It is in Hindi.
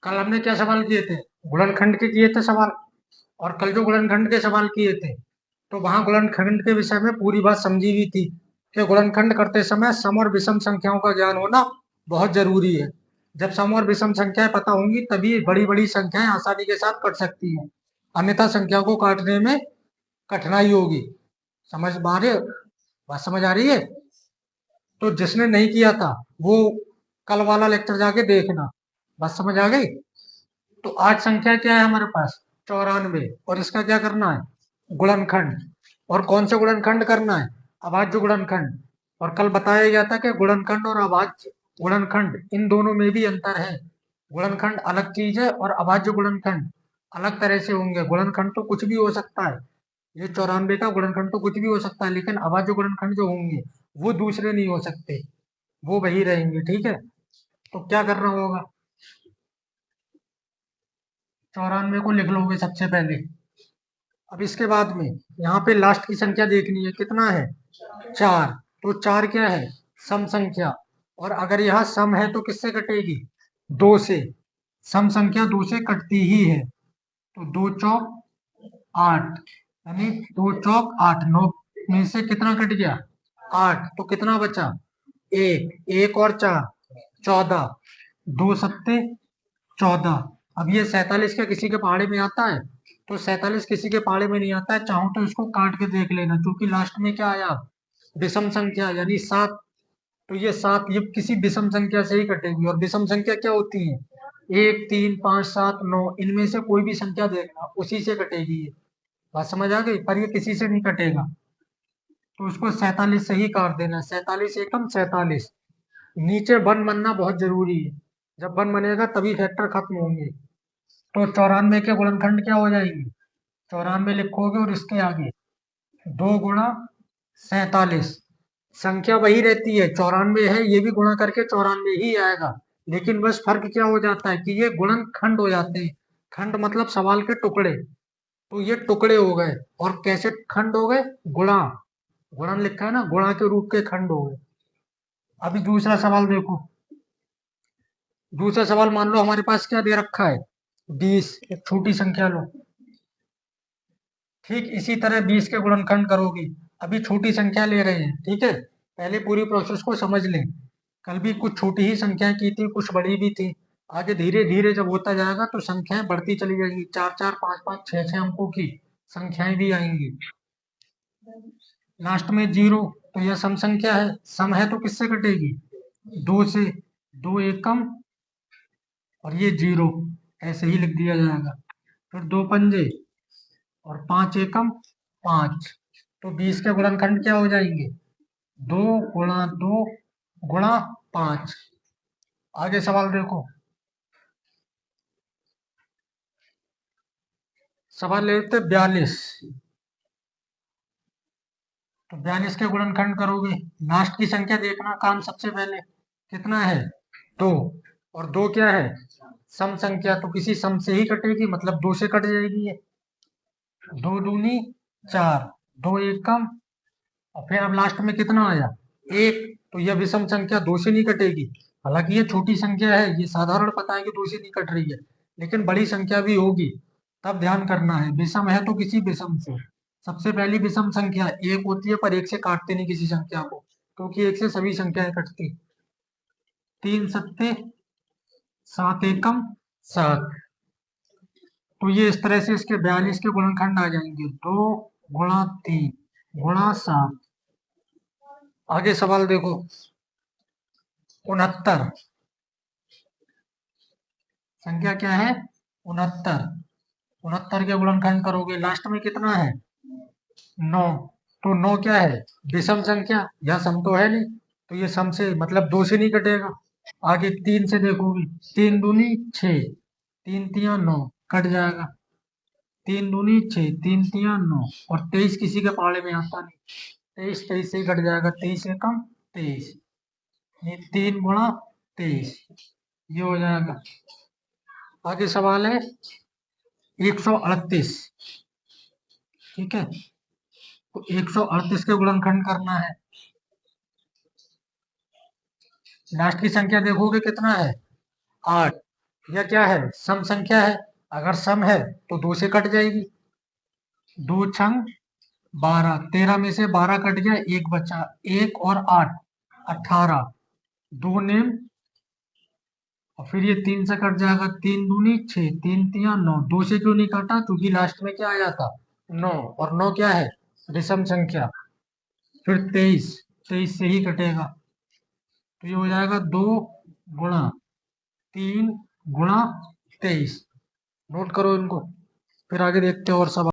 कल हमने क्या सवाल किए थे? गुणनखंड के किए थे सवाल। और कल जो गुणनखंड के सवाल किए थे, तो वहां गुणनखंड के विषय में पूरी बात समझी हुई थी कि गुणनखंड करते समय सम और विषम संख्याओं का ज्ञान होना बहुत जरूरी है। जब सम और विषम संख्याएं पता होंगी तभी बड़ी बड़ी संख्याएं आसानी के साथ कट सकती हैं, अन्यथा संख्या को काटने में कठिनाई होगी। समझ पा रहे? बात समझ आ रही है? तो जिसने नहीं किया था वो कल वाला लेक्चर जाके देखना। बात समझ आ गई? तो आज संख्या क्या है हमारे पास? 94। और इसका क्या करना है? गुणनखंड। और कौन से गुणनखंड करना है? अभाज्य गुणनखंड। और कल बताया गया था कि गुणनखंड और अभाज्य गुणनखंड इन दोनों में भी अंतर है। गुणनखंड अलग चीज है और अभाज्य गुणनखंड अलग तरह से होंगे। गुणनखंड तो कुछ भी हो सकता है, ये 94 का गुणनखंड तो कुछ भी हो सकता है, लेकिन अभाज्य गुणनखंड जो होंगे वो दूसरे नहीं हो सकते, वो वही रहेंगे। ठीक है? तो क्या करना होगा? 94 को लिख लोगे सबसे पहले। अब इसके बाद में यहाँ पे लास्ट की संख्या देखनी है, कितना है? 4। तो 4 क्या है? सम संख्या। और अगर यहाँ सम है तो किससे कटेगी? 2 से। सम संख्या 2 से कटती ही है। तो 2 चौक 8, यानी 2 चौक 8, 9 में से कितना कट गया? 8। तो कितना बचा? 1। 1 और 4 14। 2 सत्ते 14। अब ये 47 क्या किसी के पहाड़े में आता है? तो 47 किसी के पहाड़े में नहीं आता है। चाहो तो इसको काट के देख लेना, क्योंकि लास्ट में क्या आया? विषम संख्या, यानी 7। तो ये 7 ये किसी विषम संख्या से ही कटेगी। और विषम संख्या क्या होती है? 1 3 5 7 9, इनमें से कोई भी संख्या देखना उसी से कटेगी ये। बात समझ आ गई? पर ये किसी से नहीं कटेगा, तो उसको 47 से ही काट देना। 47 एकम 47। नीचे वन बनना बहुत जरूरी है, जब वन बनेगा तभी फैक्टर खत्म होंगे। तो 94 के गुणनखंड क्या हो जाएंगे? 94 लिखोगे और इसके आगे 2 गुणा 47। संख्या वही रहती है, 94 है, ये भी गुणा करके 94 ही आएगा। लेकिन बस फर्क क्या हो जाता है कि ये गुणनखंड हो जाते हैं। खंड मतलब सवाल के टुकड़े। तो ये टुकड़े हो गए। और कैसे खंड हो गए? गुणा। गुणन लिखा है ना, गुणा के रूप के खंड हो गए। अभी दूसरा सवाल देखो। दूसरा सवाल मान लो हमारे पास क्या दे रखा है? 20। एक छोटी संख्या लो। ठीक इसी तरह 20 के गुणनखंड करोगे। अभी छोटी संख्या ले रहे हैं, ठीक है? पहले पूरी प्रोसेस को समझ लें। कल भी कुछ छोटी ही संख्याएं की थी, कुछ बड़ी भी थी। आगे धीरे धीरे जब होता जाएगा तो संख्याएं बढ़ती चली जाएंगी। 4 4 5 5 6 6 अंकों की संख्याएं भी आएंगी। लास्ट में 0। तो यह सम संख्या है। सम है तो किससे कटेगी? 2 से। 2 एकम और ये 0, ऐसे ही लिख दिया जाएगा। फिर 2 पंजे और 5 एकम 5। तो 20 के गुणनखंड क्या हो जाएंगे? 2 गुणा 2 गुणा 5। आगे सवाल देखो। सवाल लेते 42। तो 42 के गुणनखंड करोगे, लास्ट की संख्या देखना काम सबसे पहले। कितना है? 2। और 2 क्या है? सम संख्या, तो किसी सम से ही कटेगी, मतलब 2 से कट जाएगी ये। 2 दूनी 4, 2 एकम, और फिर अब लास्ट में कितना आया? 1। तो यह विषम संख्या 2 से नहीं कटेगी। हालांकि ये छोटी संख्या है, ये साधारण पता है कि 2 से नहीं कट रही है, लेकिन बड़ी संख्या भी होगी, तब ध्यान करना है। विषम है तो किसी विषम से। सबसे पहली विषम संख्या 1 होती है, पर 1 से काटते नहीं किसी संख्या को, क्योंकि 1 से सभी संख्याएं कटती। 3 सत्ते 7 एकम 7। तो ये इस तरह से इसके 42 के गुणनखंड आ जाएंगे। 2 गुणा 3 गुणा 7। आगे सवाल देखो। 69। संख्या क्या है? 69। 69 के गुणनखंड करोगे, लास्ट में कितना है? 9। तो 9 क्या है? विषम संख्या, यह सम तो है नहीं, तो ये सम से मतलब 2 से नहीं कटेगा। आगे 3 से देखोगे, 3 दूनी 6, 3 तिया 9, कट जाएगा। 3 दूनी 6, 3 तिया 9, और 23 किसी के पहाड़े में आता नहीं। 23 23 से ही कट जाएगा। 23 एकम 23, ये 3 गुणा 23, ये हो जाएगा। आगे सवाल है 138। ठीक है? तो 138 के गुणनखंड करना है। लास्ट की संख्या देखोगे कितना है? 8। यह क्या है? सम संख्या है। अगर सम है तो 2 से कट जाएगी। 2 छंग 12, 13 में से 12 कट गया, एक बचा, 1 और 8 18, 2 नेम, और फिर ये 3 से कट जाएगा, 3 दूनी 6, 3 तिया 9। 2 से क्यों नहीं काटा? क्योंकि लास्ट में क्या आया था? 9, और 9 क्या है? विषम संख्या। फिर 23, 23 से ही कटेगा, तो ये हो जाएगा 2 गुणा 3 गुणा 23। नोट करो इनको, फिर आगे देखते हैं और सब।